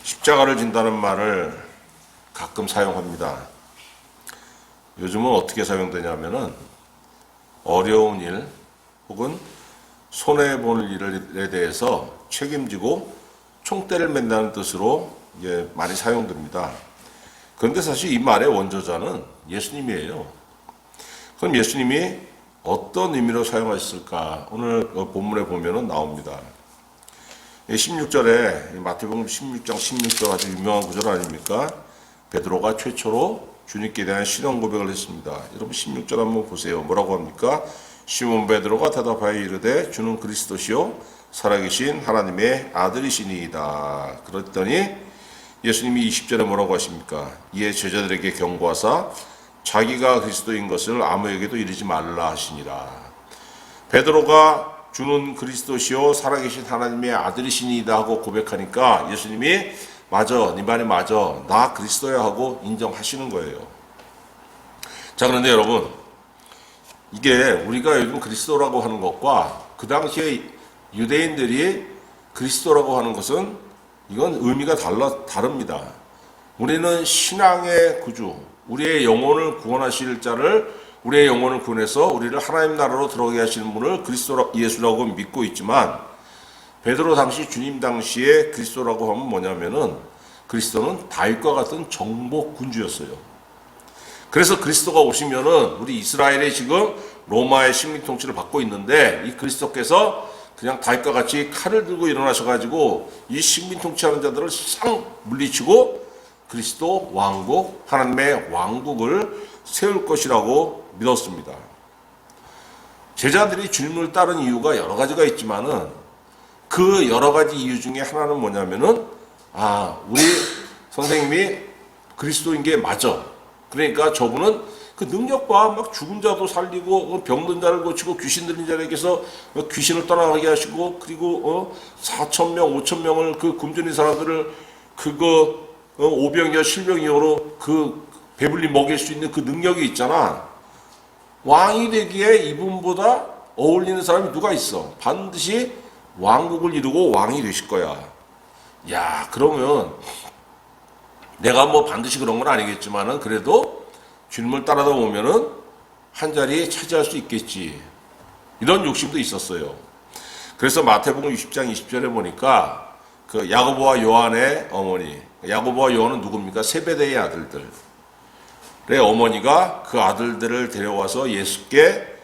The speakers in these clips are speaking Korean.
십자가를 진다는 말을 가끔 사용합니다. 요즘은 어떻게 사용되냐면은 어려운 일 혹은 손해보는 일에 대해서 책임지고 총대를 맨다는 뜻으로 많이 사용됩니다. 그런데 사실 이 말의 원조자는 예수님이에요. 그럼 예수님이 어떤 의미로 사용하셨을까? 오늘 본문에 보면은 나옵니다. 16절에 마태복음 16장 16절 아주 유명한 구절 아닙니까? 베드로가 최초로 주님께 대한 신앙 고백을 했습니다. 여러분 16절 한번 보세요. 뭐라고 합니까? 시몬 베드로가 대답하여 이르되 주는 그리스도시요 살아계신 하나님의 아들이시니이다. 그랬더니 예수님이 20절에 뭐라고 하십니까? 이에 제자들에게 경고하사 자기가 그리스도인 것을 아무에게도 이르지 말라 하시니라. 베드로가 주는 그리스도시요 살아계신 하나님의 아들이시니이다 하고 고백하니까 예수님이 맞아, 네 말이 맞아, 나 그리스도야 하고 인정하시는 거예요. 자, 그런데 여러분, 이게 우리가 요즘 그리스도라고 하는 것과 그 당시에 유대인들이 그리스도라고 하는 것은 이건 의미가 다릅니다. 우리는 신앙의 구주, 우리의 영혼을 구원하실 자를, 우리의 영혼을 구원해서 우리를 하나님 나라로 들어가게 하시는 분을 그리스도 예수라고 믿고 있지만, 베드로 당시 주님 당시에 그리스도라고 하면 뭐냐면은 그리스도는 다윗과 같은 정복 군주였어요. 그래서 그리스도가 오시면은 우리 이스라엘이 지금 로마의 식민 통치를 받고 있는데 이 그리스도께서 그냥 다윗과 같이 칼을 들고 일어나셔가지고 이 식민 통치하는 자들을 싹 물리치고 그리스도 왕국, 하나님의 왕국을 세울 것이라고 믿었습니다. 제자들이 주님을 따른 이유가 여러 가지가 있지만은 그 여러 가지 이유 중에 하나는 뭐냐면은 우리 선생님이 그리스도인 게 맞아. 그러니까 저분은 그 능력과 막 죽은 자도 살리고 병든 자를 고치고 귀신 들린 자에게서 귀신을 떠나가게 하시고 그리고 4,000명, 5,000명을 그 굶주린 사람들을 그거 오병이어 실병이어로 그 배불리 먹일 수 있는 그 능력이 있잖아. 왕이 되기에 이분보다 어울리는 사람이 누가 있어? 반드시 왕국을 이루고 왕이 되실 거야. 야, 그러면 내가 뭐 반드시 그런 건 아니겠지만은 그래도 주님을 따라다 보면은 한 자리에 차지할 수 있겠지. 이런 욕심도 있었어요. 그래서 마태복음 60장 20절에 보니까 그 야고보와 요한의 어머니, 야고보와 요한은 누굽니까? 세베대의 아들들의 어머니가 그 아들들을 데려와서 예수께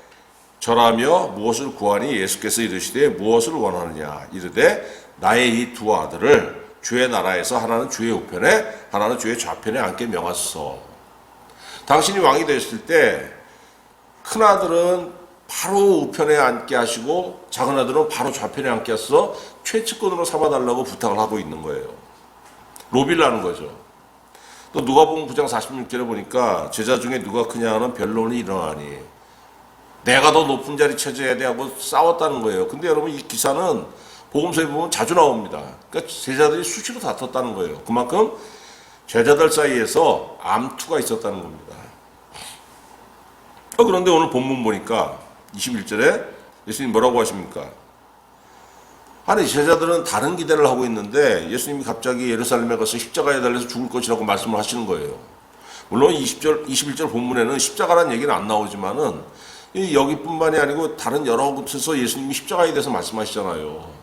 절하며 무엇을 구하니 예수께서 이르시되 무엇을 원하느냐 이르되 나의 이 두 아들을 주의 나라에서 하나는 주의 우편에 하나는 주의 좌편에 앉게 명하소서. 당신이 왕이 되셨을 때 큰아들은 바로 우편에 앉게 하시고 작은 아들은 바로 좌편에 앉게 하셔서 최측근으로 삼아달라고 부탁을 하고 있는 거예요. 로비를 하는 거죠. 또 누가복음 9장 46절에 보니까 제자 중에 누가 크냐 하는 변론이 일어나니 내가 더 높은 자리 차지해야 돼 하고 싸웠다는 거예요. 근데 여러분 이 기사는 복음서에 보면 자주 나옵니다. 그러니까 제자들이 수시로 다퉜다는 거예요. 그만큼 제자들 사이에서 암투가 있었다는 겁니다. 그런데 오늘 본문 보니까 21절에 예수님 뭐라고 하십니까? 아니 제자들은 다른 기대를 하고 있는데 예수님이 갑자기 예루살렘에 가서 십자가에 달려서 죽을 것이라고 말씀을 하시는 거예요. 물론 21절 본문에는 십자가라는 얘기는 안 나오지만은 여기뿐만이 아니고 다른 여러 곳에서 예수님이 십자가에 대해서 말씀하시잖아요.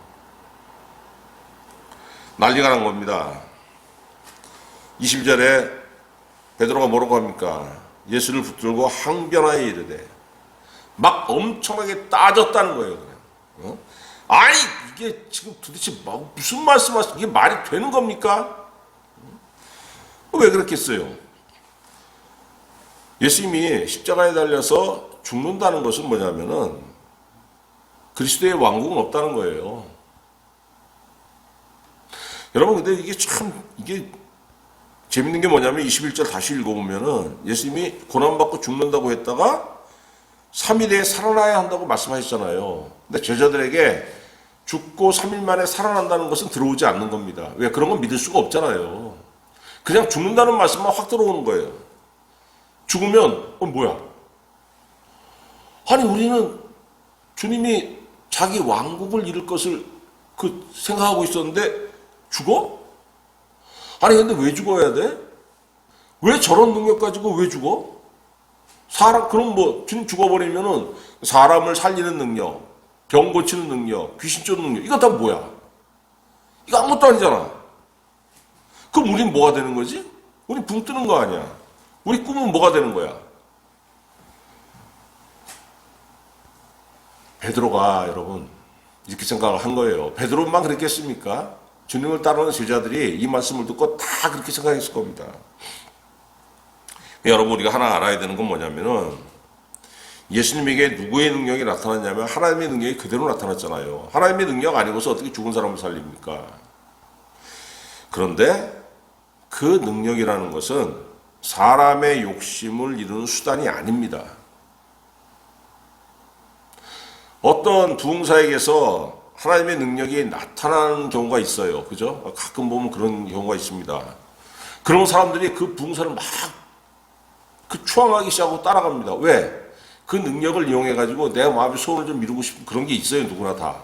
난리가 난 겁니다. 20절에 베드로가 뭐라고 합니까? 예수를 붙들고 항변하여 이르되 막 엄청나게 따졌다는 거예요. 그냥. 아니 이게 지금 도대체 무슨 말씀하시? 이게 말이 되는 겁니까? 왜 그렇겠어요? 예수님이 십자가에 달려서 죽는다는 것은 뭐냐면은 그리스도의 왕국은 없다는 거예요. 여러분 근데 이게 재밌는 게 뭐냐면 21절 다시 읽어보면은 예수님이 고난받고 죽는다고 했다가 3일에 살아나야 한다고 말씀하셨잖아요. 근데 제자들에게 죽고 3일 만에 살아난다는 것은 들어오지 않는 겁니다. 왜? 그런 건 믿을 수가 없잖아요. 그냥 죽는다는 말씀만 확 들어오는 거예요. 죽으면 뭐야? 아니 우리는 주님이 자기 왕국을 이룰 것을 생각하고 있었는데 죽어? 아니 근데 왜 죽어야 돼? 왜 저런 능력 가지고 왜 죽어? 사람 그럼 뭐 죽어버리면은 사람을 살리는 능력, 병 고치는 능력, 귀신 쫓는 능력 이거 다 뭐야? 이거 아무것도 아니잖아. 그럼 우린 뭐가 되는 거지? 우린 붕 뜨는 거 아니야. 우리 꿈은 뭐가 되는 거야? 베드로가 여러분 이렇게 생각을 한 거예요. 베드로만 그랬겠습니까? 주님을 따르는 제자들이 이 말씀을 듣고 다 그렇게 생각했을 겁니다. 여러분 우리가 하나 알아야 되는 건 뭐냐면은 예수님에게 누구의 능력이 나타났냐면 하나님의 능력이 그대로 나타났잖아요. 하나님의 능력 아니고서 어떻게 죽은 사람을 살립니까? 그런데 그 능력이라는 것은 사람의 욕심을 이루는 수단이 아닙니다. 어떤 부흥사에게서 하나님의 능력이 나타나는 경우가 있어요. 그죠? 가끔 보면 그런 경우가 있습니다. 그런 사람들이 그 부흥사를 막 추앙하기 시작하고 따라갑니다. 왜? 그 능력을 이용해가지고 내 마음의 소원을 좀 이루고 싶은 그런 게 있어요. 누구나 다.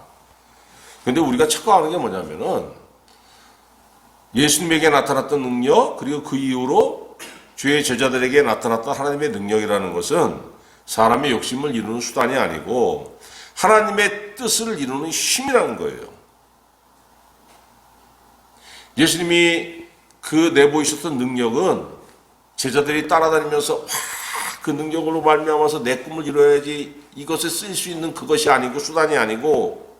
근데 우리가 착각하는 게 뭐냐면은 예수님에게 나타났던 능력 그리고 그 이후로 주의 제자들에게 나타났던 하나님의 능력이라는 것은 사람의 욕심을 이루는 수단이 아니고 하나님의 뜻을 이루는 힘이라는 거예요. 예수님이 그 내보이셨던 능력은 제자들이 따라다니면서 그 능력으로 말미암아서 내 꿈을 이루어야지 이것에 쓰일 수 있는 그것이 아니고 수단이 아니고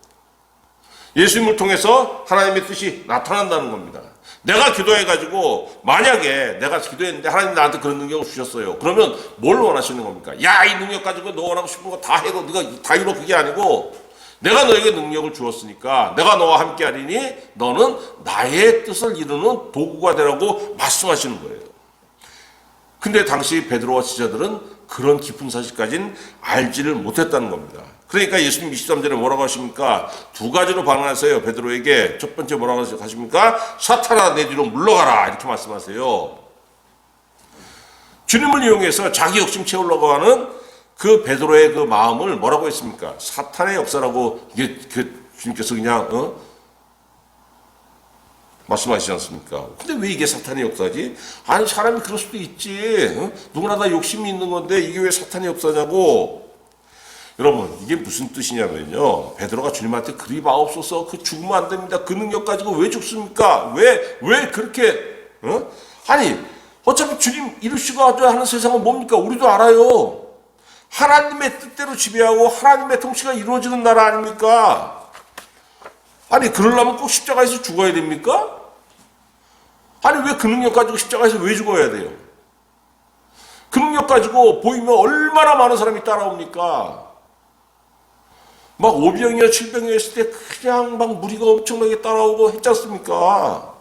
예수님을 통해서 하나님의 뜻이 나타난다는 겁니다. 내가 기도해가지고 만약에 내가 기도했는데 하나님 나한테 그런 능력을 주셨어요. 그러면 뭘 원하시는 겁니까? 야, 이 능력 가지고 너 원하고 싶은 거 다 해고 네가 다 이뤄 그게 아니고 내가 너에게 능력을 주었으니까 내가 너와 함께 하리니 너는 나의 뜻을 이루는 도구가 되라고 말씀하시는 거예요. 근데 당시 베드로와 제자들은 그런 깊은 사실까지는 알지를 못했다는 겁니다. 그러니까 예수님 23절에 뭐라고 하십니까? 두 가지로 반응하세요. 베드로에게 첫 번째 뭐라고 하십니까? 사탄아 내 뒤로 물러가라 이렇게 말씀하세요. 주님을 이용해서 자기 욕심 채우려고 하는 그 베드로의 그 마음을 뭐라고 했습니까? 사탄의 역사라고 이게 주님께서 그냥 말씀하시지 않습니까? 근데 왜 이게 사탄의 역사지? 아니 사람이 그럴 수도 있지. 누구나 다 욕심이 있는 건데 이게 왜 사탄의 역사냐고. 여러분 이게 무슨 뜻이냐면요. 베드로가 주님한테 그리 마옵소서 그 죽으면 안 됩니다. 그 능력 가지고 왜 죽습니까? 왜 그렇게 아니 어차피 주님 이루시고 하는 세상은 뭡니까? 우리도 알아요. 하나님의 뜻대로 지배하고 하나님의 통치가 이루어지는 나라 아닙니까? 아니 그러려면 꼭 십자가에서 죽어야 됩니까? 아니 왜 그 능력 가지고 십자가에서 왜 죽어야 돼요? 그 능력 가지고 보이면 얼마나 많은 사람이 따라옵니까? 막 5병이나 7병이나 했을 때 그냥 막 무리가 엄청나게 따라오고 했지 않습니까?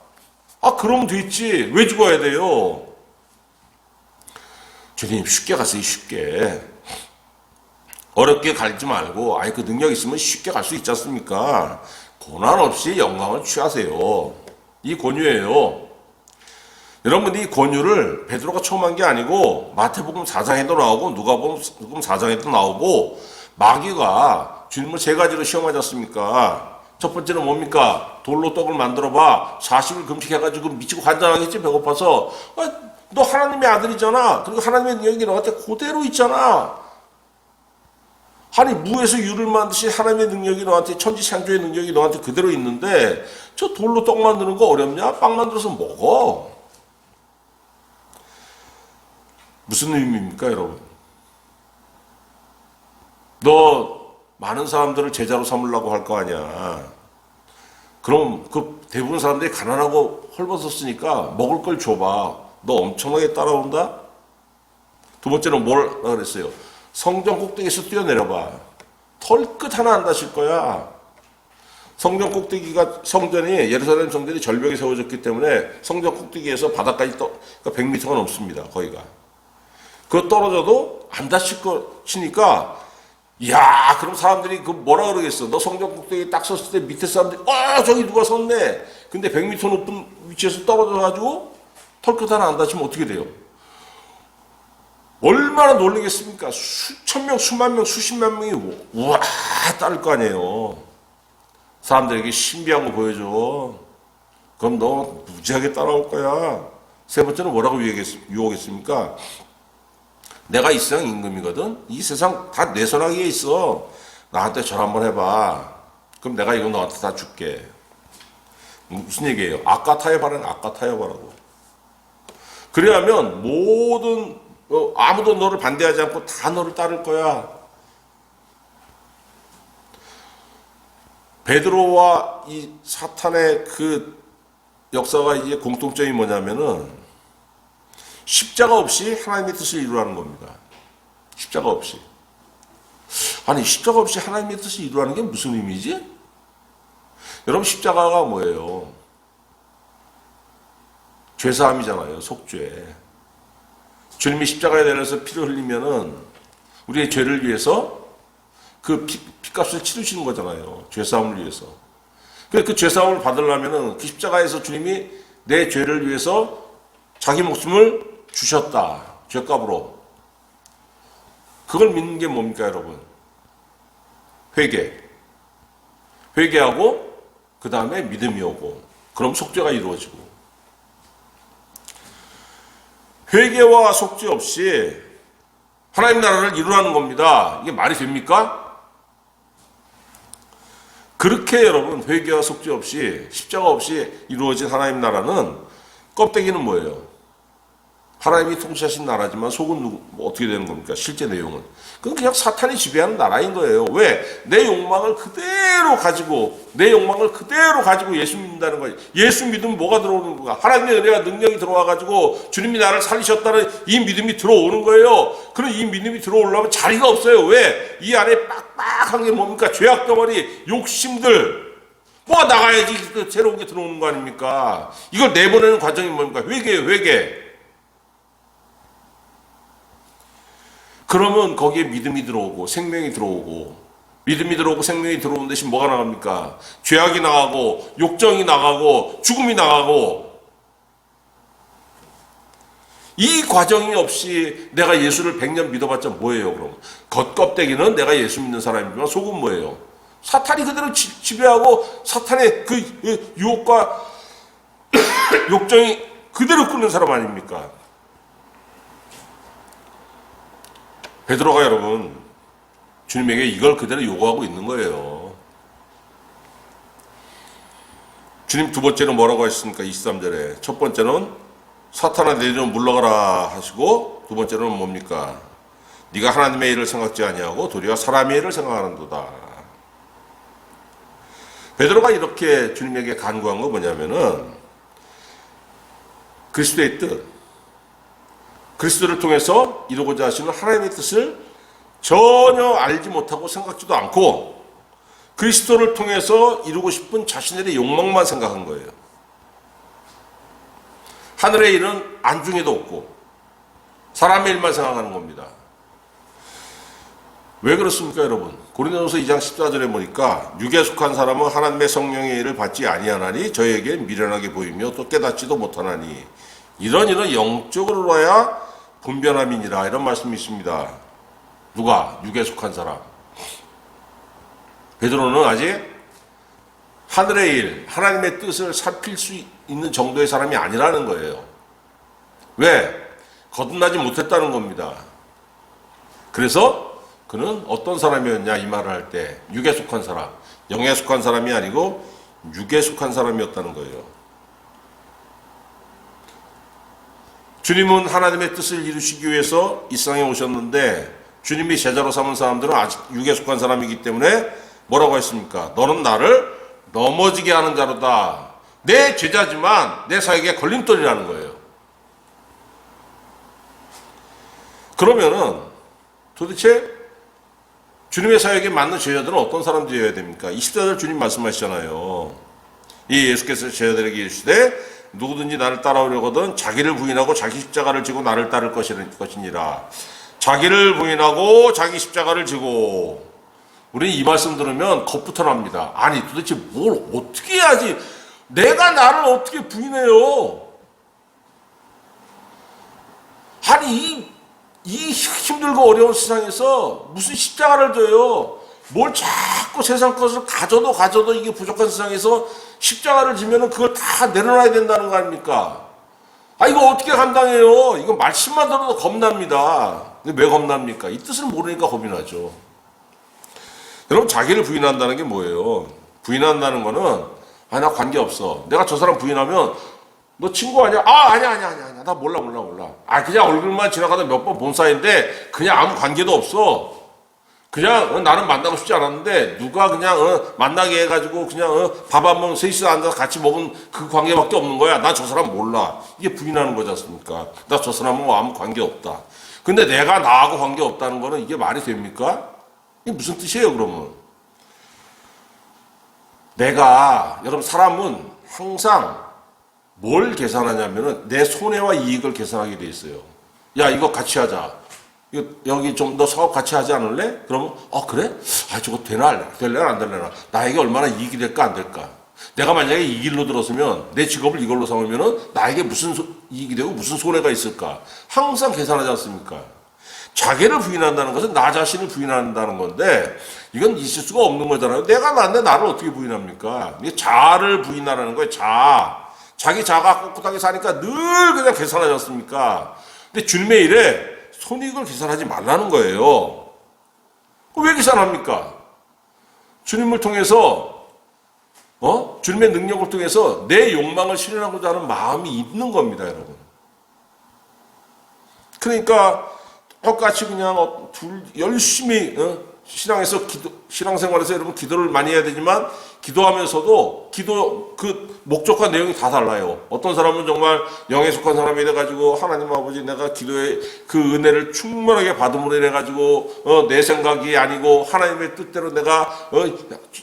아 그러면 됐지 왜 죽어야 돼요? 주님 쉽게 가세요. 쉽게 어렵게 가지 말고 아니 그 능력 있으면 쉽게 갈 수 있지 않습니까? 고난 없이 영광을 취하세요. 이 권유예요. 여러분 이 권유를 베드로가 처음 한 게 아니고 마태복음 4장에도 나오고 누가복음 4장에도 나오고 마귀가 주님을 세 가지로 시험하지 않습니까? 첫 번째는 뭡니까? 돌로 떡을 만들어봐. 40일 금식해가지고 미치고 환장하겠지 배고파서. 너 하나님의 아들이잖아. 그리고 하나님의 능력이 너한테 그대로 있잖아. 아니 무에서 유를 만드신 하나님의 능력이 너한테 천지창조의 능력이 너한테 그대로 있는데 저 돌로 떡 만드는 거 어렵냐? 빵 만들어서 먹어. 무슨 의미입니까 여러분? 너 많은 사람들을 제자로 삼으려고 할 거 아니야. 그럼 그 대부분 사람들이 가난하고 헐벗었으니까 먹을 걸 줘봐. 너 엄청나게 따라온다? 두 번째는 뭘 그랬어요? 성전 꼭대기에서 뛰어내려봐. 털끝 하나 안 다칠 거야. 성전 꼭대기가 성전이 예루살렘 성전이 절벽에 세워졌기 때문에 성전 꼭대기에서 바닥까지 그러니까 100m가 넘습니다. 거기가. 그거 떨어져도 안 다칠 거 치니까 야 그럼 사람들이 그 뭐라 그러겠어. 너 성전 꼭대기 딱 섰을 때 밑에 사람들이 저기 누가 섰네. 근데 100m 높은 위치에서 떨어져가지고 털끝 하나 안 다치면 어떻게 돼요? 얼마나 놀라겠습니까? 수천 명, 수만 명, 수십만 명이 우와 따를 거 아니에요. 사람들에게 신비한 거 보여줘. 그럼 너 무지하게 따라올 거야. 세 번째는 뭐라고 유혹했습니까? 내가 이 세상 임금이거든. 이 세상 다 내 손아귀에 있어. 나한테 절 한번 해봐. 그럼 내가 이거 너한테 다 줄게. 무슨 얘기예요? 아까 타협하라는 아까 타협하라고. 그래야면 모든 아무도 너를 반대하지 않고 다 너를 따를 거야. 베드로와 이 사탄의 그 역사가 이제 공통점이 뭐냐면은 십자가 없이 하나님의 뜻을 이루라는 겁니다. 십자가 없이. 아니 십자가 없이 하나님의 뜻을 이루라는 게 무슨 의미지? 여러분 십자가가 뭐예요? 죄사함이잖아요. 속죄. 주님이 십자가에 내려서 피를 흘리면은 우리의 죄를 위해서 그 피값을 치르시는 거잖아요. 죄사함을 위해서. 그 죄사함을 받으려면은 그 십자가에서 주님이 내 죄를 위해서 자기 목숨을 주셨다. 죄값으로. 그걸 믿는 게 뭡니까, 여러분? 회개. 회개하고 그 다음에 믿음이 오고 그럼 속죄가 이루어지고. 회개와 속죄 없이 하나님 나라를 이루라는 겁니다. 이게 말이 됩니까? 그렇게 여러분 회개와 속죄 없이 십자가 없이 이루어진 하나님 나라는 껍데기는 뭐예요? 하나님이 통치하신 나라지만 속은 어떻게 되는 겁니까? 실제 내용은. 그건 그냥 사탄이 지배하는 나라인 거예요. 왜? 내 욕망을 그대로 가지고 예수 믿는다는 거예요. 예수 믿으면 뭐가 들어오는 거야? 하나님의 은혜와 능력이 들어와가지고 주님이 나를 살리셨다는 이 믿음이 들어오는 거예요. 그럼 이 믿음이 들어오려면 자리가 없어요. 왜? 이 안에 빡빡한 게 뭡니까? 죄악 덩어리, 욕심들. 뭐가 나가야지 새로운 게 들어오는 거 아닙니까? 이걸 내보내는 과정이 뭡니까? 회개예요, 회개. 그러면 거기에 믿음이 들어오고 생명이 들어오고 믿음이 들어오고 생명이 들어오는 대신 뭐가 나갑니까? 죄악이 나가고 욕정이 나가고 죽음이 나가고. 이 과정이 없이 내가 예수를 100년 믿어봤자 뭐예요? 그럼 겉껍데기는 내가 예수 믿는 사람이지만 속은 뭐예요? 사탄이 그대로 지배하고 사탄의 그 유혹과 욕정이 그대로 끓는 사람 아닙니까? 베드로가 여러분 주님에게 이걸 그대로 요구하고 있는 거예요. 주님 두 번째로 뭐라고 하셨습니까? 23절에 첫 번째는 사탄아 내 이름 물러가라 하시고 두 번째는 뭡니까? 네가 하나님의 일을 생각지 아니하고 도리어 사람의 일을 생각하는도다. 베드로가 이렇게 주님에게 간구한 거 뭐냐면은 그리스도의 뜻, 그리스도를 통해서 이루고자 하시는 하나님의 뜻을 전혀 알지 못하고 생각지도 않고 그리스도를 통해서 이루고 싶은 자신의 욕망만 생각한 거예요. 하늘의 일은 안중에도 없고 사람의 일만 생각하는 겁니다. 왜 그렇습니까, 여러분? 고린도전서 2장 14절에 보니까 육에 속한 사람은 하나님의 성령의 일을 받지 아니하나니 저에게 미련하게 보이며 또 깨닫지도 못하나니 이런 일은 영적으로야 분변함이니라. 이런 말씀이 있습니다. 누가? 육에 속한 사람. 베드로는 아직 하늘의 일, 하나님의 뜻을 살필 수 있는 정도의 사람이 아니라는 거예요. 왜? 거듭나지 못했다는 겁니다. 그래서 그는 어떤 사람이었냐 이 말을 할 때 육에 속한 사람, 영에 속한 사람이 아니고 육에 속한 사람이었다는 거예요. 주님은 하나님의 뜻을 이루시기 위해서 이 세상에 오셨는데 주님이 제자로 삼은 사람들은 아직 육에 속한 사람이기 때문에 뭐라고 했습니까? 너는 나를 넘어지게 하는 자로다. 내 제자지만 내 사역에 걸림돌이라는 거예요. 그러면은 도대체 주님의 사역에 맞는 제자들은 어떤 사람들이어야 됩니까? 24절 주님 말씀하시잖아요. 이 예수께서 제자들에게 이르시되 누구든지 나를 따라오려거든 자기를 부인하고 자기 십자가를 지고 나를 따를 것이니라. 자기를 부인하고 자기 십자가를 지고. 우리는 이 말씀 들으면 겁부터 납니다. 아니 도대체 뭘 어떻게 해야지 내가 나를 어떻게 부인해요? 아니 이 힘들고 어려운 세상에서 무슨 십자가를 져요? 뭘 자꾸 자꾸 세상 것을 가져도 이게 부족한 세상에서 십자가를 지면은 그걸 다 내려놔야 된다는 거 아닙니까? 아, 이거 어떻게 감당해요? 이거 말씀만 들어도 겁납니다. 근데 왜 겁납니까? 이 뜻을 모르니까 겁이 나죠. 여러분, 자기를 부인한다는 게 뭐예요? 부인한다는 거는, 아, 나 관계없어. 내가 저 사람 부인하면, 너 친구 아니야? 아, 아니야. 나 몰라. 아, 그냥 얼굴만 지나가다 몇 번 본 사이인데, 그냥 아무 관계도 없어. 그냥 나는 만나고 싶지 않았는데, 누가 그냥 만나게 해가지고, 그냥 밥 한 번 셋이서 앉아서 같이 먹은 그 관계밖에 없는 거야. 나 저 사람 몰라. 이게 부인하는 거지 않습니까? 나 저 사람은 아무 관계 없다. 근데 내가 나하고 관계 없다는 거는 이게 말이 됩니까? 이게 무슨 뜻이에요, 그러면? 여러분, 사람은 항상 뭘 계산하냐면은 내 손해와 이익을 계산하게 돼 있어요. 야, 이거 같이 하자. 여기 좀 너 사업 같이 하지 않을래? 그러면, 그래? 아, 저거 될래나 안 될래나? 나에게 얼마나 이익이 될까, 안 될까? 내가 만약에 이 길로 들었으면, 내 직업을 이걸로 삼으면은 나에게 무슨 이익이 되고 무슨 손해가 있을까? 항상 계산하지 않습니까? 자기를 부인한다는 것은 나 자신을 부인한다는 건데, 이건 있을 수가 없는 거잖아요. 내가 난데 나를 어떻게 부인합니까? 이게 자를 부인하라는 거예요, 자기 자가 꿋꿋하게 사니까 늘 그냥 계산하지 않습니까? 근데 주님의 일에 손익을 계산하지 말라는 거예요. 왜 계산합니까? 주님을 통해서, 주님의 능력을 통해서 내 욕망을 실현하고자 하는 마음이 있는 겁니다, 여러분. 그러니까 똑같이 그냥 열심히 신앙생활에서 여러분 기도를 많이 해야 되지만 기도하면서도 기도 그 목적과 내용이 다 달라요. 어떤 사람은 정말 영에 속한 사람이 돼가지고 하나님 아버지 내가 기도의 그 은혜를 충만하게 받음으로 인해가지고 내 생각이 아니고 하나님의 뜻대로 내가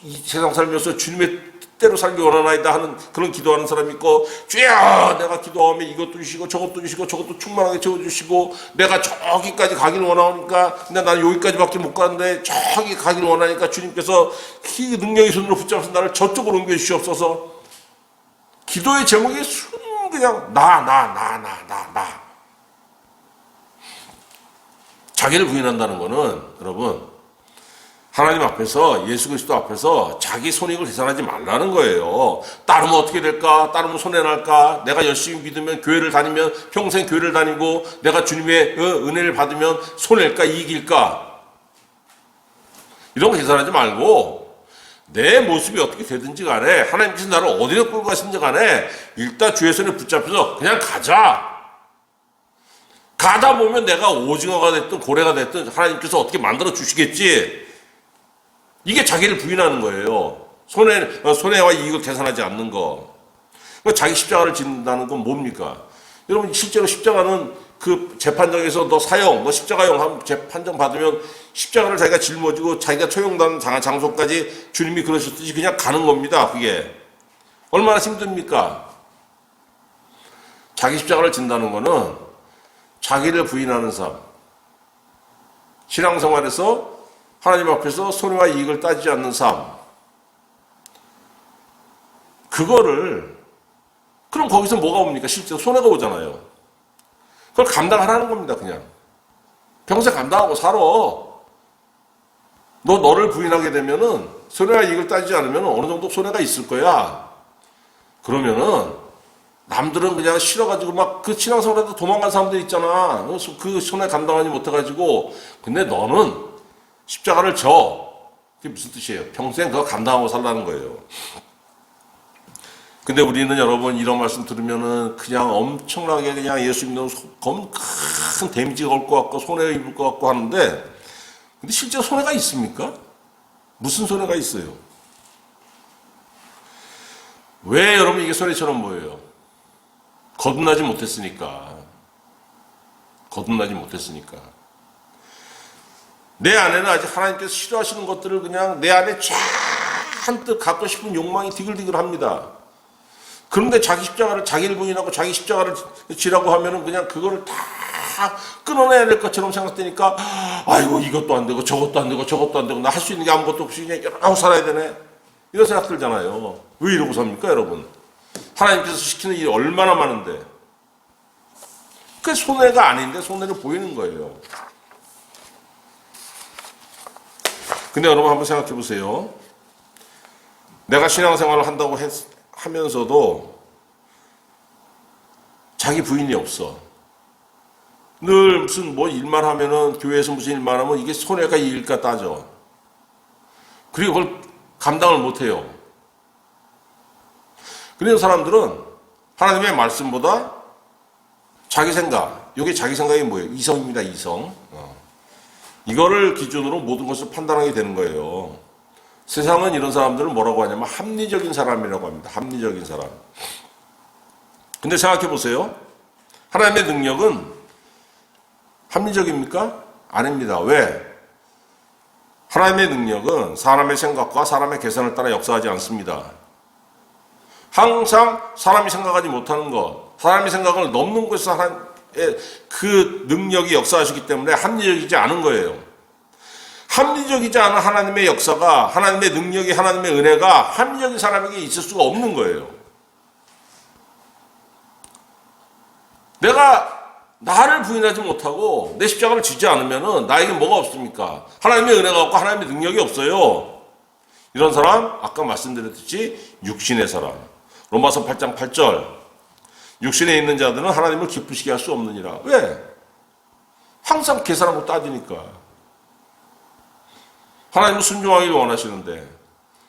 이 세상 살면서 주님의 뜻대로 살기 원하나이다 하는 그런 기도하는 사람이 있고, 주여 내가 기도하면 이것도 주시고 저것도 주시고 저것도 충만하게 채워주시고 내가 저기까지 가기를 원하니까 근데 나는 여기까지밖에 못 가는데 저기 가기를 원하니까 주님께서 그 능력의 손으로 붙잡아서 나를 저쪽으로 옮겨주시옵소서. 기도의 제목이 그냥 나 자기를 부인한다는 거는 여러분 하나님 앞에서 예수 그리스도 앞에서 자기 손익을 계산하지 말라는 거예요. 따르면 어떻게 될까? 따르면 손해날까? 내가 열심히 믿으면 교회를 다니면 평생 교회를 다니고 내가 주님의 은혜를 받으면 손해일까? 이익일까? 이런 거 계산하지 말고 내 모습이 어떻게 되든지 간에 하나님께서 나를 어디로 끌고 가시든지 간에 일단 주의 손에 붙잡혀서 그냥 가자. 가다 보면 내가 오징어가 됐든 고래가 됐든 하나님께서 어떻게 만들어 주시겠지. 이게 자기를 부인하는 거예요. 손해와 이익을 계산하지 않는 거. 자기 십자가를 짓는다는 건 뭡니까? 여러분, 실제로 십자가는 그 재판정에서 너 십자가형 하면 재판정 받으면 십자가를 자기가 짊어지고 자기가 처형당한 장소까지 주님이 그러셨듯이 그냥 가는 겁니다. 그게. 얼마나 힘듭니까? 자기 십자가를 진다는 거는 자기를 부인하는 삶. 신앙생활에서 하나님 앞에서 손해와 이익을 따지지 않는 삶. 그럼 거기서 뭐가 옵니까? 실제로 손해가 오잖아요. 그걸 감당하라는 겁니다, 그냥. 평생 감당하고 살아. 너를 부인하게 되면은, 손해와 이익을 따지지 않으면 어느 정도 손해가 있을 거야. 그러면은, 남들은 그냥 싫어가지고 막 그 신앙생활에도 도망간 사람들 있잖아. 그 손해 감당하지 못해가지고. 근데 너는 십자가를 그게 무슨 뜻이에요? 평생 그거 감당하고 살라는 거예요. 근데 우리는 여러분 이런 말씀 들으면은 그냥 엄청나게 그냥 예수 믿는 큰 데미지가 올 것 같고 손해 입을 것 같고 하는데, 근데 실제 손해가 있습니까? 무슨 손해가 있어요? 왜 여러분 이게 손해처럼 보여요? 거듭나지 못했으니까. 내 안에는 아직 하나님께서 싫어하시는 것들을 그냥 내 안에 잔뜩 갖고 싶은 욕망이 디글디글합니다. 그런데 자기를 부인하고 자기 십자가를 지라고 하면은 그냥 그거를 다 끊어내야 될 것처럼 생각되니까, 아이고 이것도 안 되고 저것도 안 되고 나 할 수 있는 게 아무것도 없이 그냥 이러고 살아야 되네. 이런 생각 들잖아요. 왜 이러고 삽니까, 여러분? 하나님께서 시키는 일이 얼마나 많은데. 그게 손해가 아닌데 손해를 보이는 거예요. 근데 여러분 한번 생각해 보세요. 내가 신앙생활을 한다고 하면서도 자기 부인이 없어. 늘 무슨 뭐 일만 하면은, 교회에서 무슨 일만 하면 이게 손해가 이익일까 따져. 그리고 그걸 감당을 못 해요. 그런 사람들은 하나님의 말씀보다 자기 생각, 이게 자기 생각이 뭐예요? 이성입니다, 이성. 이거를 기준으로 모든 것을 판단하게 되는 거예요. 세상은 이런 사람들을 뭐라고 하냐면 합리적인 사람이라고 합니다. 합리적인 사람. 근데 생각해 보세요. 하나님의 능력은 합리적입니까? 아닙니다. 왜? 하나님의 능력은 사람의 생각과 사람의 계산을 따라 역사하지 않습니다. 항상 사람이 생각하지 못하는 것, 사람의 생각을 넘는 곳에서 하나님의 그 능력이 역사하시기 때문에 합리적이지 않은 거예요. 합리적이지 않은 하나님의 역사가, 하나님의 능력이, 하나님의 은혜가 합리적인 사람에게 있을 수가 없는 거예요. 내가 나를 부인하지 못하고 내 십자가를 지지 않으면 나에게 뭐가 없습니까? 하나님의 은혜가 없고 하나님의 능력이 없어요. 이런 사람, 아까 말씀드렸듯이 육신의 사람. 로마서 8장 8절. 육신에 있는 자들은 하나님을 기쁘시게 할 수 없느니라. 왜? 항상 계산하고 따지니까. 하나님은 순종하기를 원하시는데,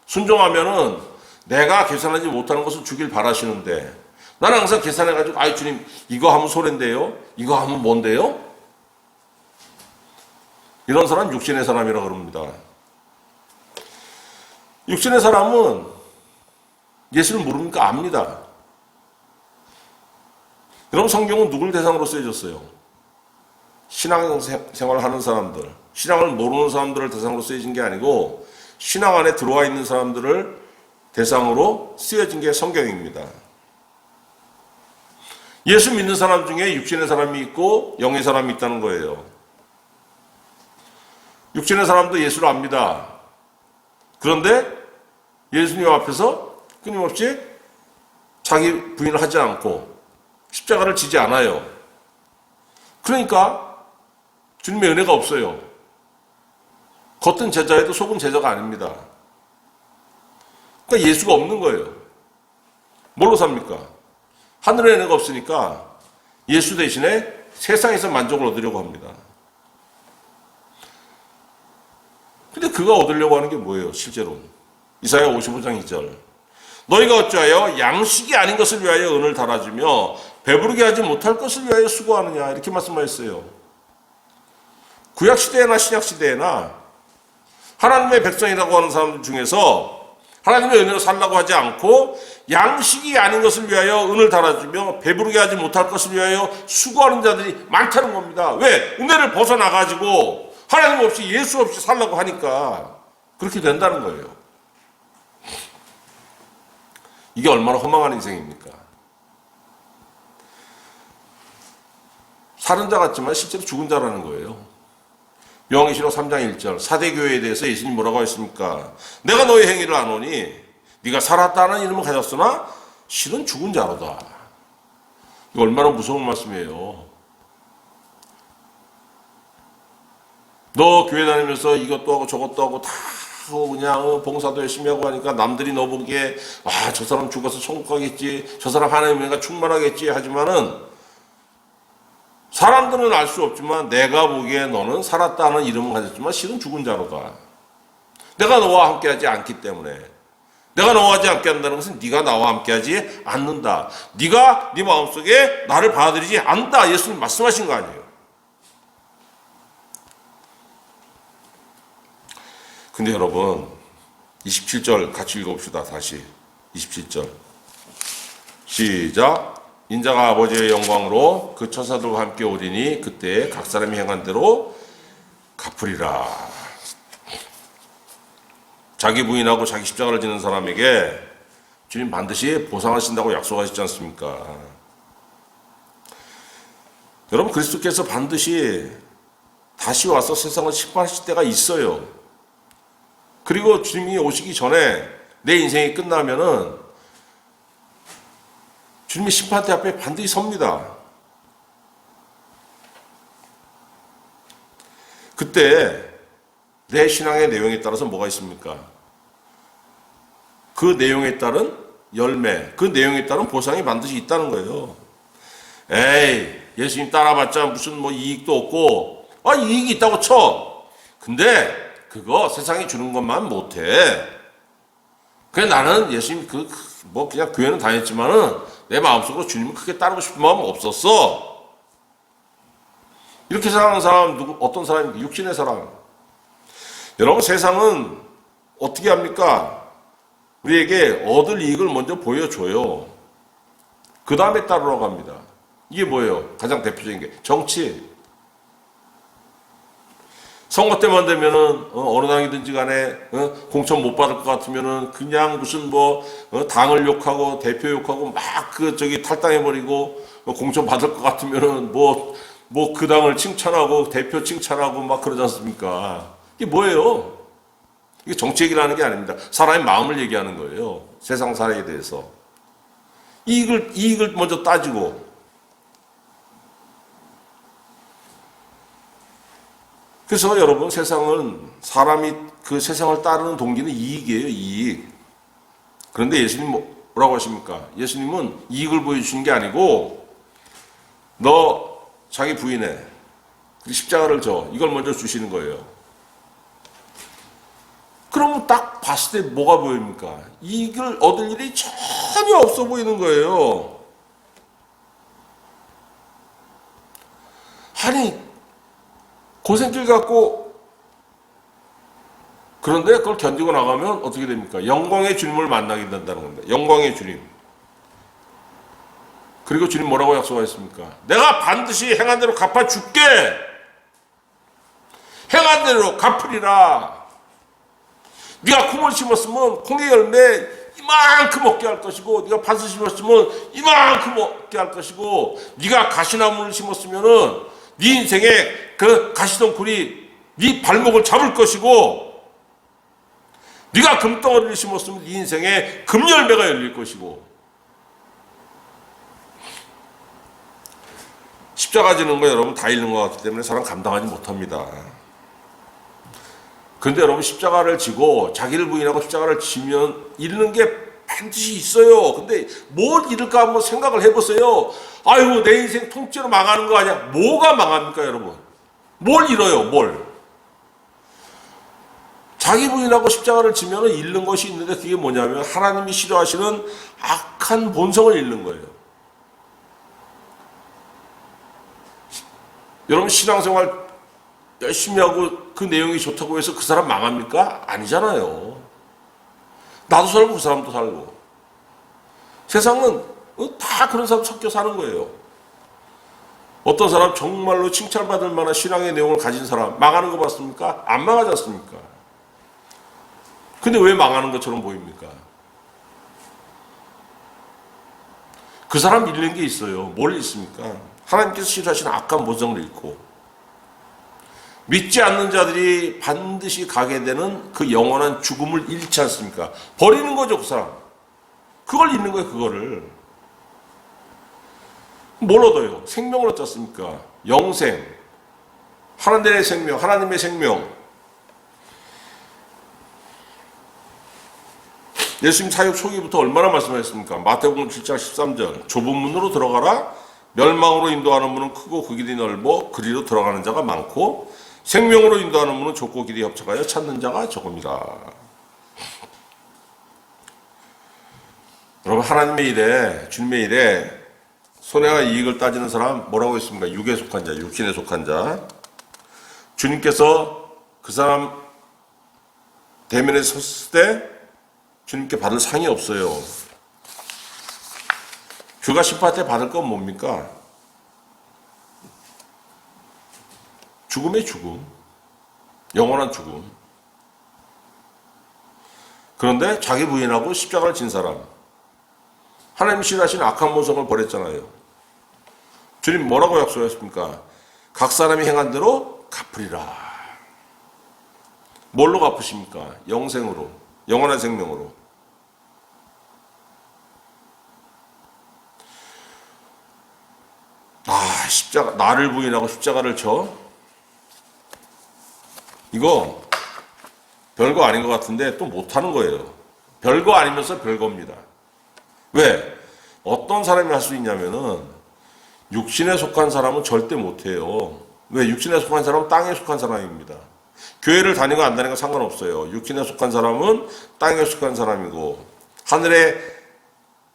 순종하면은 내가 계산하지 못하는 것을 주길 바라시는데, 나는 항상 계산해가지고, 아이 주님, 이거 하면 소린데요? 이거 하면 뭔데요? 이런 사람 육신의 사람이라고 그럽니다. 육신의 사람은 예수를 모릅니까? 압니다. 여러분, 성경은 누굴 대상으로 쓰여졌어요? 신앙생활을 하는 사람들, 신앙을 모르는 사람들을 대상으로 쓰여진 게 아니고 신앙 안에 들어와 있는 사람들을 대상으로 쓰여진 게 성경입니다. 예수 믿는 사람 중에 육신의 사람이 있고 영의 사람이 있다는 거예요. 육신의 사람도 예수를 압니다. 그런데 예수님 앞에서 끊임없이 자기 부인을 하지 않고 십자가를 지지 않아요. 그러니까 주님의 은혜가 없어요. 겉은 제자여도 속은 제자가 아닙니다. 그러니까 예수가 없는 거예요. 뭘로 삽니까? 하늘의 은혜가 없으니까 예수 대신에 세상에서 만족을 얻으려고 합니다. 근데 그가 얻으려고 하는 게 뭐예요, 실제로? 이사야 55장 2절. 너희가 어찌하여 양식이 아닌 것을 위하여 은을 달아주며 배부르게 하지 못할 것을 위하여 수고하느냐, 이렇게 말씀하셨어요. 구약시대나 신약시대나 하나님의 백성이라고 하는 사람들 중에서 하나님의 은혜로 살라고 하지 않고 양식이 아닌 것을 위하여 은을 달아주며 배부르게 하지 못할 것을 위하여 수고하는 자들이 많다는 겁니다. 왜? 은혜를 벗어나가지고 하나님 없이 예수 없이 살라고 하니까 그렇게 된다는 거예요. 이게 얼마나 허망한 인생입니까? 사는 자 같지만 실제로 죽은 자라는 거예요. 요한계시록 3장 1절, 사대교회에 대해서 예수님이 뭐라고 했습니까? 내가 너의 행위를 아노니 네가 살았다는 이름을 가졌으나 실은 죽은 자로다. 이거 얼마나 무서운 말씀이에요. 너 교회 다니면서 이것도 하고 저것도 하고 다 그냥 봉사도 열심히 하고 하니까 남들이 너 보기에 저 사람 죽어서 천국 가겠지, 저 사람 하나님의 은혜가 충만하겠지 하지만은 사람들은 알 수 없지만 내가 보기에 너는 살았다는 이름을 가졌지만 실은 죽은 자로다. 내가 너와 함께하지 않기 때문에, 내가 너와 함께 한다는 것은 네가 나와 함께하지 않는다. 네가 네 마음속에 나를 받아들이지 않는다. 예수님 말씀하신 거 아니에요. 근데 여러분 27절 같이 읽어봅시다. 다시 27절 시작. 인자가 아버지의 영광으로 그 천사들과 함께 오리니 그때 각 사람이 행한 대로 갚으리라. 자기 부인하고 자기 십자가를 지는 사람에게 주님 반드시 보상하신다고 약속하셨지 않습니까? 여러분, 그리스도께서 반드시 다시 와서 세상을 심판하실 때가 있어요. 그리고 주님이 오시기 전에 내 인생이 끝나면은 주님의 심판대 앞에 반드시 섭니다. 그때 내 신앙의 내용에 따라서 뭐가 있습니까? 그 내용에 따른 열매, 그 내용에 따른 보상이 반드시 있다는 거예요. 에이, 예수님 따라봤자 무슨 뭐 이익도 없고, 이익이 있다고 쳐. 근데 그거 세상이 주는 것만 못해. 그래, 나는 예수님 그냥 교회는 다녔지만은 내 마음속으로 주님을 크게 따르고 싶은 마음은 없었어. 이렇게 생각하는 사람 어떤 사람입니까? 육신의 사람. 여러분, 세상은 어떻게 합니까? 우리에게 얻을 이익을 먼저 보여줘요. 그 다음에 따르라고 합니다. 이게 뭐예요? 가장 대표적인 게 정치. 선거 때만 되면은 어느 당이든지 간에 공천 못 받을 것 같으면은 그냥 무슨 당을 욕하고 대표 욕하고 막 탈당해버리고, 공천 받을 것 같으면은 그 당을 칭찬하고 대표 칭찬하고 막 그러지 않습니까? 이게 뭐예요? 이게 정치 얘기를 하는 게 아닙니다. 사람의 마음을 얘기하는 거예요. 세상 살아에 대해서. 이익을 먼저 따지고. 그래서 여러분, 사람이 그 세상을 따르는 동기는 이익이에요, 이익. 그런데 예수님 뭐라고 하십니까? 예수님은 이익을 보여주시는 게 아니고, 너 자기 부인에 십자가를 져. 이걸 먼저 주시는 거예요. 그러면 딱 봤을 때 뭐가 보입니까? 이익을 얻을 일이 전혀 없어 보이는 거예요. 아니, 고생길 갖고, 그런데 그걸 견디고 나가면 어떻게 됩니까? 영광의 주님을 만나게 된다는 겁니다. 영광의 주님. 그리고 주님 뭐라고 약속하셨습니까? 내가 반드시 행한 대로 갚아줄게. 행한 대로 갚으리라. 네가 콩을 심었으면 콩의 열매 이만큼 얻게 할 것이고, 네가 팥을 심었으면 이만큼 얻게 할 것이고, 네가 가시나무를 심었으면은 네 인생에 그 가시덩굴이 네 발목을 잡을 것이고, 네가 금덩어리를 심었으면 네 인생에 금열매가 열릴 것이고. 십자가 지는 거 여러분 다 잃는 것 같기 때문에 사람 감당하지 못합니다. 그런데 여러분, 십자가를 지고 자기를 부인하고 십자가를 지면 잃는 게 반드시 있어요. 근데 뭘 잃을까 한번 생각을 해보세요. 아이고, 내 인생 통째로 망하는 거 아니야? 뭐가 망합니까, 여러분? 뭘 잃어요, 뭘? 자기 부인하고 십자가를 지면 잃는 것이 있는데, 그게 뭐냐면 하나님이 싫어하시는 악한 본성을 잃는 거예요. 여러분, 신앙생활 열심히 하고 그 내용이 좋다고 해서 그 사람 망합니까? 아니잖아요. 나도 살고 그 사람도 살고. 세상은 다 그런 사람 섞여 사는 거예요. 어떤 사람 정말로 칭찬받을 만한 신앙의 내용을 가진 사람 망하는 거 봤습니까? 안 망하지 않습니까? 근데 왜 망하는 것처럼 보입니까? 그 사람 잃는 게 있어요. 뭘 잃습니까? 하나님께서 싫어하시는 악한 본성을 잃고, 믿지 않는 자들이 반드시 가게 되는 그 영원한 죽음을 잃지 않습니까? 버리는 거죠, 그 사람. 그걸 잃는 거예요, 그거를. 뭘 얻어요? 생명을 얻지 않습니까? 영생. 하나님의 생명, 하나님의 생명. 예수님 사역 초기부터 얼마나 말씀하셨습니까? 마태복음 7장 13절. 좁은 문으로 들어가라. 멸망으로 인도하는 문은 크고 그 길이 넓어 그리로 들어가는 자가 많고, 생명으로 인도하는 문은 좁고 길이 협착하여 찾는 자가 적음이라. 여러분, 하나님의 일에, 주님의 일에 손해와 이익을 따지는 사람 뭐라고 했습니까? 육에 속한 자, 육신에 속한 자. 주님께서 그 사람 대면에 섰을 때 주님께 받을 상이 없어요. 주가 심판때 받을 건 뭡니까? 죽음의 죽음. 영원한 죽음. 그런데 자기 부인하고 십자가를 진 사람. 하나님이 싫어하시는 악한 본성을 버렸잖아요. 주님 뭐라고 약속하셨습니까? 각 사람이 행한 대로 갚으리라. 뭘로 갚으십니까? 영생으로. 영원한 생명으로. 십자가, 나를 부인하고 십자가를 져? 이거 별거 아닌 것 같은데 또 못하는 거예요. 별거 아니면서 별거입니다. 왜? 어떤 사람이 할 수 있냐면은 육신에 속한 사람은 절대 못해요. 왜? 육신에 속한 사람은 땅에 속한 사람입니다. 교회를 다니고 안 다니고 상관없어요. 육신에 속한 사람은 땅에 속한 사람이고 하늘의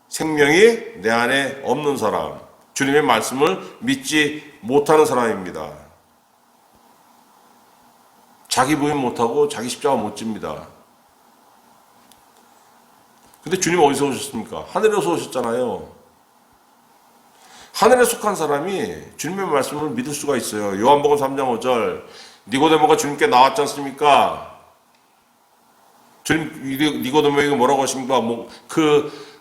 생명이 내 안에 없는 사람, 주님의 말씀을 믿지 못하는 사람입니다. 자기 부인 못하고 자기 십자가 못 집니다. 근데 주님 어디서 오셨습니까? 하늘에서 오셨잖아요. 하늘에 속한 사람이 주님의 말씀을 믿을 수가 있어요. 요한복음 3장 5절 니고데모가 주님께 나왔지 않습니까? 주님 니고데모에게 뭐라고 하십니까?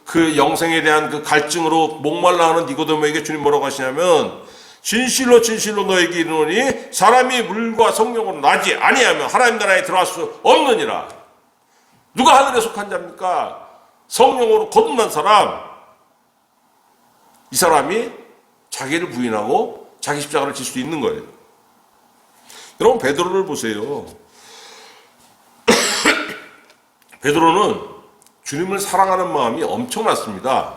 그 영생에 대한 그 갈증으로 목말라 하는 니고데모에게 주님 뭐라고 하시냐면 진실로 진실로 너에게 이르노니 사람이 물과 성령으로 나지 아니하면 하나님 나라에 들어갈 수 없느니라. 누가 하늘에 속한 자입니까? 성령으로 거듭난 사람. 이 사람이 자기를 부인하고 자기 십자가를 질 수 있는 거예요. 여러분 베드로를 보세요. 베드로는 주님을 사랑하는 마음이 엄청났습니다.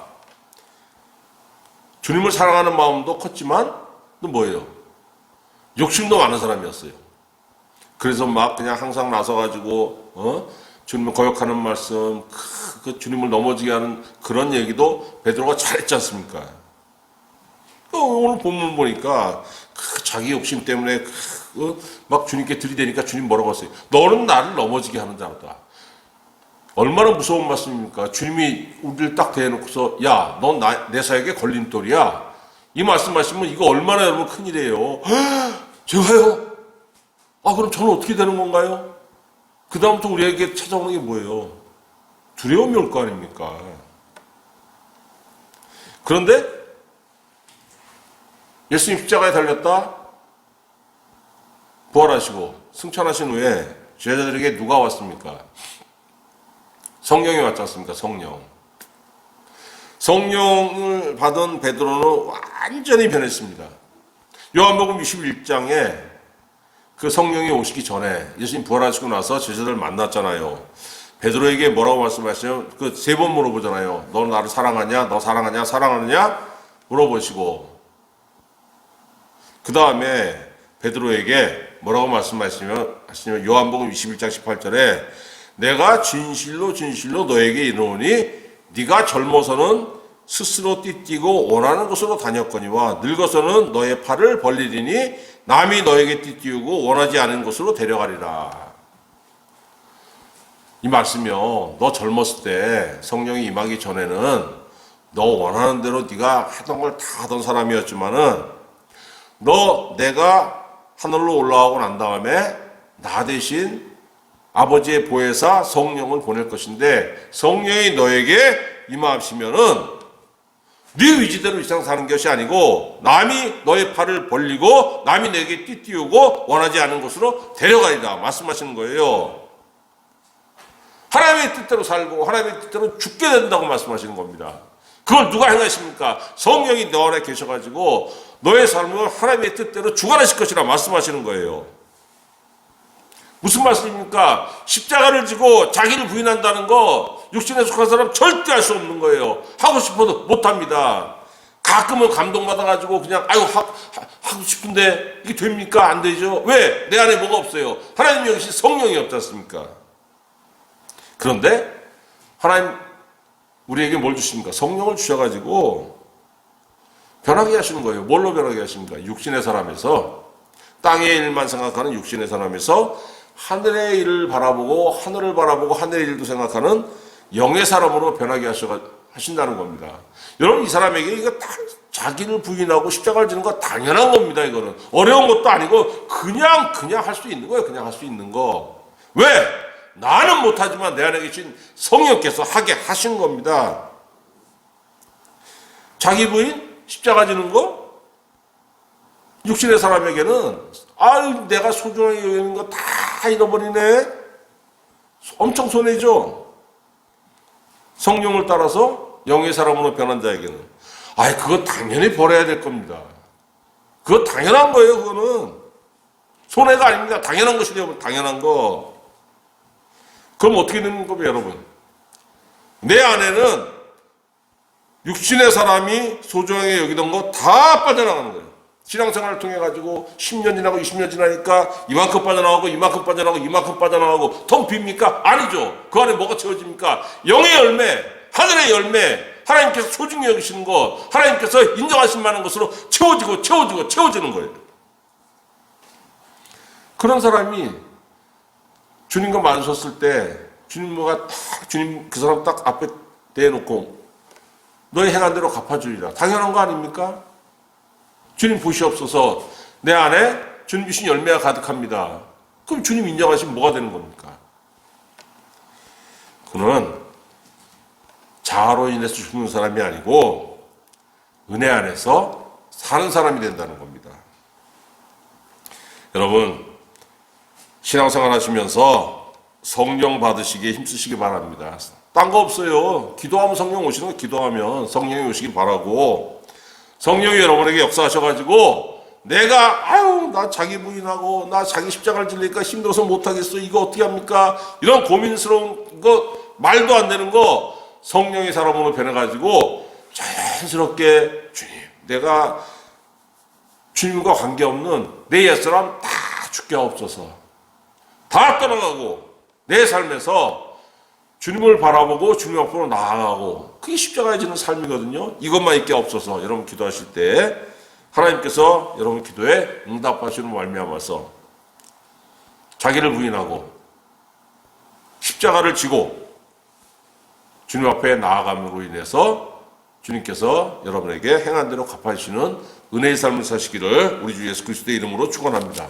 주님을 사랑하는 마음도 컸지만 또 뭐예요? 욕심도 많은 사람이었어요. 그래서 막 그냥 항상 나서가지고 주님을 거역하는 말씀, 그 주님을 넘어지게 하는 그런 얘기도 베드로가 잘했지 않습니까? 오늘 본문 보니까 자기 욕심 때문에 막 주님께 들이대니까 주님 뭐라고 하세요? 너는 나를 넘어지게 하는 자다. 얼마나 무서운 말씀입니까? 주님이 우리를 딱 대해놓고서 야, 넌 내 사역에 걸림돌이야. 이 말씀하시면 이거 얼마나 여러분 큰일이에요. 제가요? 그럼 저는 어떻게 되는 건가요? 그 다음부터 우리에게 찾아오는 게 뭐예요? 두려움이 올 거 아닙니까? 그런데 예수님 십자가에 달렸다 부활하시고 승천하신 후에 제자들에게 누가 왔습니까? 성령이 왔지 않습니까? 성령을 받은 베드로는 완전히 변했습니다. 요한복음 21장에 그 성령이 오시기 전에 예수님 부활하시고 나서 제자들 만났잖아요. 베드로에게 뭐라고 말씀하시냐면 그 세 번 물어보잖아요. 너 나를 사랑하냐? 너 사랑하냐? 사랑하느냐? 물어보시고 그 다음에 베드로에게 뭐라고 말씀하시냐면 요한복음 21장 18절에 내가 진실로 진실로 너에게 이르노니 네가 젊어서는 스스로 띠띠고 원하는 곳으로 다녔거니와 늙어서는 너의 팔을 벌리리니 남이 너에게 띠띠우고 원하지 않은 곳으로 데려가리라. 이 말씀이요. 너 젊었을 때 성령이 임하기 전에는 너 원하는 대로 네가 하던 걸 다 하던 사람이었지만은 내가 하늘로 올라가고 난 다음에 나 대신 아버지의 보혜사 성령을 보낼 것인데 성령이 너에게 임하시면은 네 의지대로 이 세상 사는 것이 아니고 남이 너의 팔을 벌리고 남이 내게 띠띠우고 원하지 않은 곳으로 데려가리라 말씀하시는 거예요. 하나님의 뜻대로 살고 하나님의 뜻대로 죽게 된다고 말씀하시는 겁니다. 그걸 누가 행하십니까? 성령이 너 안에 계셔가지고 너의 삶을 하나님의 뜻대로 주관하실 것이라 말씀하시는 거예요. 무슨 말씀입니까? 십자가를 지고 자기를 부인한다는 거 육신에 속한 사람 절대 할 수 없는 거예요. 하고 싶어도 못합니다. 가끔은 감동받아가지고 그냥 하고 싶은데 이게 됩니까? 안 되죠. 왜? 내 안에 뭐가 없어요? 하나님 역시 성령이 없지 않습니까? 그런데 하나님 우리에게 뭘 주십니까? 성령을 주셔가지고 변하게 하시는 거예요. 뭘로 변하게 하십니까? 육신의 사람에서 땅의 일만 생각하는 육신의 사람에서 하늘의 일을 바라보고 하늘을 바라보고 하늘의 일도 생각하는 영의 사람으로 변하게 하신다는 겁니다. 여러분 이 사람에게 이거 다 자기를 부인하고 십자가를 지는 거 당연한 겁니다. 이거는 어려운 것도 아니고 그냥 할 수 있는 거예요. 그냥 할 수 있는 거. 왜? 나는 못하지만 내 안에 계신 성령께서 하게 하신 겁니다. 자기 부인 십자가 지는 거 육신의 사람에게는 내가 소중하게 여기는 거 다 잃어버리네. 엄청 손해죠. 성령을 따라서 영의 사람으로 변한 자에게는 그거 당연히 버려야 될 겁니다. 그거 당연한 거예요. 그거는 손해가 아닙니다. 당연한 것이래요. 당연한 거. 그럼 어떻게 되는 겁니까, 여러분? 내 안에는 육신의 사람이 소중하게 여기던 거 다 빠져나가는 거예요. 신앙생활을 통해 가지고 10년 지나고 20년 지나니까 이만큼 빠져나가고 이만큼 빠져나가고 이만큼 빠져나가고 텅 빕니까? 아니죠. 그 안에 뭐가 채워집니까? 영의 열매, 하늘의 열매, 하나님께서 소중히 여기시는 것, 하나님께서 인정하실 만한 것으로 채워지는 거예요. 그런 사람이 주님과 마주쳤을 때 주님과 딱 주님 그 사람 딱 앞에 대놓고 너의 행한 대로 갚아주리라. 당연한 거 아닙니까? 주님 보시옵소서 내 안에 주님 주신 열매가 가득합니다. 그럼 주님 인정하시면 뭐가 되는 겁니까? 그는 자아로 인해서 죽는 사람이 아니고 은혜 안에서 사는 사람이 된다는 겁니다. 여러분 신앙생활 하시면서 성령 받으시기에 힘쓰시기 바랍니다. 딴 거 없어요. 기도하면 성령 오시는 거, 기도하면 성령이 오시기 바라고, 성령이 여러분에게 역사하셔가지고 내가 나 자기 부인하고 나 자기 십자가를 지르니까 힘들어서 못하겠어, 이거 어떻게 합니까? 이런 고민스러운 거, 말도 안 되는 거 성령의 사람으로 변해가지고 자연스럽게 주님, 내가 주님과 관계없는 내 옛사람 다 죽게 하옵소서, 다 떠나가고 내 삶에서 주님을 바라보고 주님 앞으로 나아가고, 그게 십자가에 지는 삶이거든요. 이것만 있게 없어서 여러분 기도하실 때 하나님께서 여러분 기도에 응답하시는 말미암아서 자기를 부인하고 십자가를 지고 주님 앞에 나아감으로 인해서 주님께서 여러분에게 행한 대로 갚아주시는 은혜의 삶을 사시기를 우리 주 예수 그리스도의 이름으로 축원합니다.